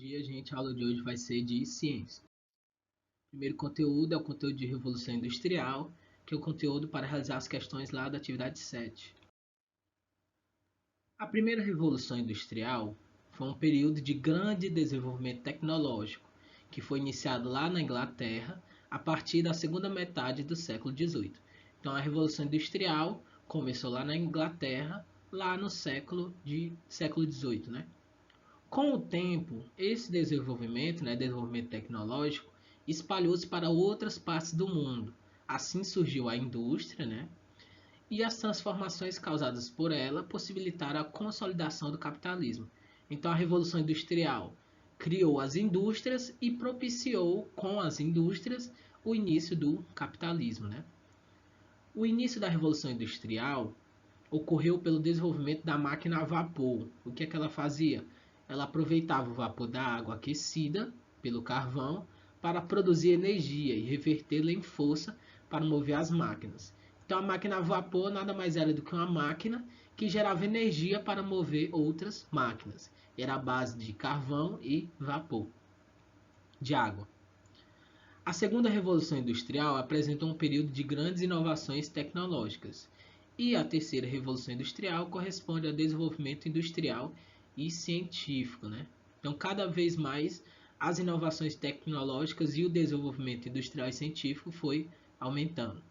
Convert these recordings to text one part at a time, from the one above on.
dia, gente, a aula de hoje vai ser de ciência. O primeiro conteúdo é o conteúdo de Revolução Industrial, que é o conteúdo para realizar as questões lá da atividade 7. A primeira Revolução Industrial foi um período de grande desenvolvimento tecnológico, que foi iniciado lá na Inglaterra a partir da segunda metade do século XVIII. Então, a Revolução Industrial começou lá na Inglaterra, lá no século XVIII, né? Com o tempo, esse desenvolvimento, desenvolvimento tecnológico, espalhou-se para outras partes do mundo. Assim surgiu a indústria, e as transformações causadas por ela possibilitaram a consolidação do capitalismo. Então, a Revolução Industrial criou as indústrias e propiciou, com as indústrias, o início do capitalismo, O início da Revolução Industrial ocorreu pelo desenvolvimento da máquina a vapor. O que é que ela fazia? Ela aproveitava o vapor da água aquecida pelo carvão para produzir energia e revertê-la em força para mover as máquinas. Então, a máquina a vapor nada mais era do que uma máquina que gerava energia para mover outras máquinas. Era a base de carvão e vapor de água. A segunda Revolução Industrial apresentou um período de grandes inovações tecnológicas. E a terceira Revolução Industrial corresponde ao desenvolvimento industrial e científico, Então, cada vez mais, as inovações tecnológicas e o desenvolvimento industrial e científico foi aumentando.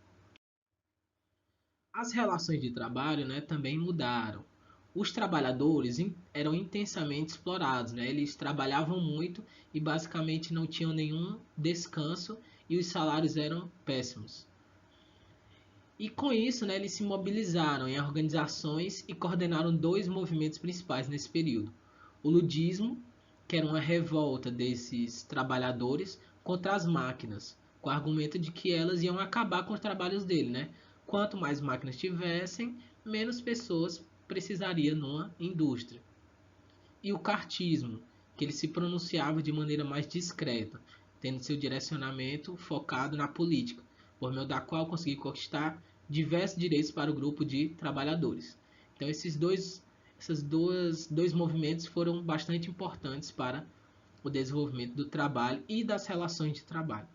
As relações de trabalho, também mudaram. Os trabalhadores eram intensamente explorados, Eles trabalhavam muito e basicamente não tinham nenhum descanso e os salários eram péssimos. E com isso, eles se mobilizaram em organizações e coordenaram dois movimentos principais nesse período. O ludismo, que era uma revolta desses trabalhadores contra as máquinas, com o argumento de que elas iam acabar com os trabalhos dele, Quanto mais máquinas tivessem, menos pessoas precisariam numa indústria. E o cartismo, que ele se pronunciava de maneira mais discreta, tendo seu direcionamento focado na política, por meio da qual conseguiu conquistar diversos direitos para o grupo de trabalhadores. Então, esses dois movimentos foram bastante importantes para o desenvolvimento do trabalho e das relações de trabalho.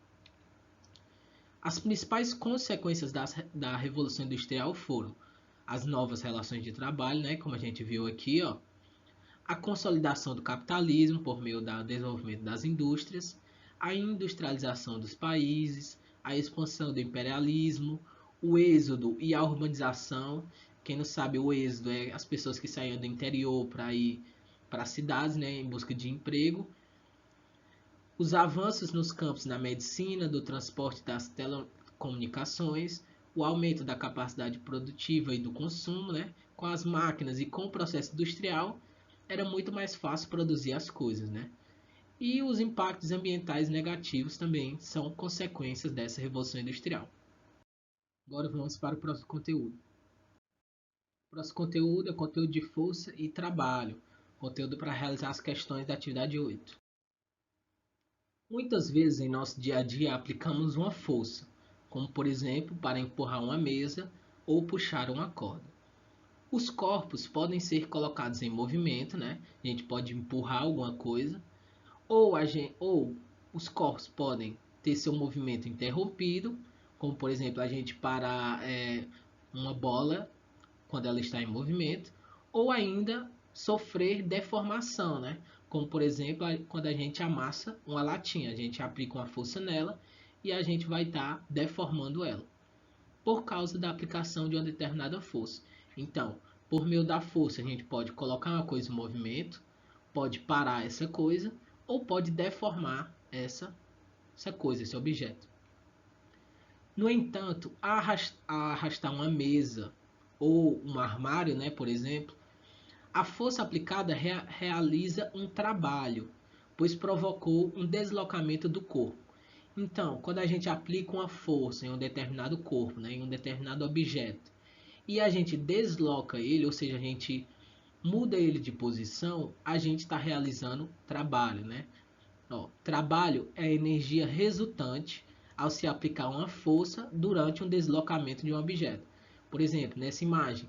As principais consequências da Revolução Industrial foram as novas relações de trabalho, como a gente viu aqui, a consolidação do capitalismo por meio do desenvolvimento das indústrias, a industrialização dos países, a expansão do imperialismo, o êxodo e a urbanização. Quem não sabe, o êxodo é as pessoas que saíam do interior para ir para as cidades, em busca de emprego. Os avanços nos campos da medicina, do transporte, das telecomunicações, o aumento da capacidade produtiva e do consumo, com as máquinas e com o processo industrial, era muito mais fácil produzir as coisas, E os impactos ambientais negativos também são consequências dessa revolução industrial. Agora vamos para o próximo conteúdo. O próximo conteúdo é o conteúdo de força e trabalho, conteúdo para realizar as questões da atividade 8. Muitas vezes em nosso dia a dia aplicamos uma força, como por exemplo para empurrar uma mesa ou puxar uma corda. Os corpos podem ser colocados em movimento, A gente pode empurrar alguma coisa, ou os corpos podem ter seu movimento interrompido, como por exemplo a gente parar uma bola quando ela está em movimento, ou ainda sofrer deformação, Como por exemplo quando a gente amassa uma latinha, a gente aplica uma força nela e a gente vai estar deformando ela, por causa da aplicação de uma determinada força. Então, por meio da força, a gente pode colocar uma coisa em movimento, pode parar essa coisa, ou pode deformar essa coisa, esse objeto. No entanto, arrastar uma mesa ou um armário, por exemplo, a força aplicada realiza um trabalho, pois provocou um deslocamento do corpo. Então, quando a gente aplica uma força em um determinado corpo, em um determinado objeto, e a gente desloca ele, ou seja, a gente muda ele de posição, a gente está realizando trabalho, Trabalho é a energia resultante ao se aplicar uma força durante um deslocamento de um objeto. Por exemplo, nessa imagem,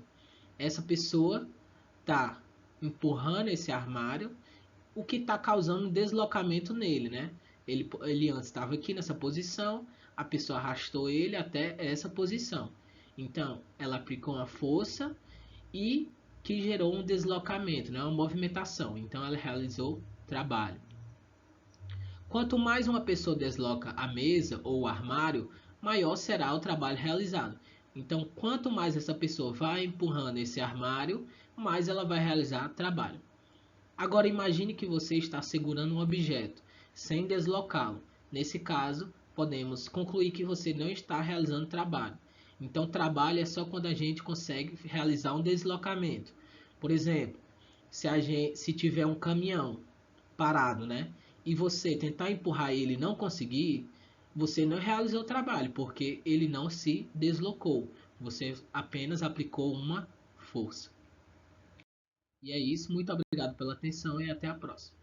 essa pessoa está empurrando esse armário o que está causando um deslocamento nele, né? Ele antes estava aqui nessa posição, a pessoa arrastou ele até essa posição. Então, ela aplicou uma força e que gerou um deslocamento, né? Uma movimentação. Então, ela realizou trabalho. Quanto mais uma pessoa desloca a mesa ou o armário, maior será o trabalho realizado. Então, quanto mais essa pessoa vai empurrando esse armário, mais ela vai realizar trabalho. Agora imagine que você está segurando um objeto sem deslocá-lo. Nesse caso, podemos concluir que você não está realizando trabalho. Então, trabalho é só quando a gente consegue realizar um deslocamento. Por exemplo, se tiver um caminhão parado, né? E você tentar empurrar ele e não conseguir, você não realizou o trabalho, porque ele não se deslocou. Você apenas aplicou uma força. E é isso, muito obrigado pela atenção e até a próxima.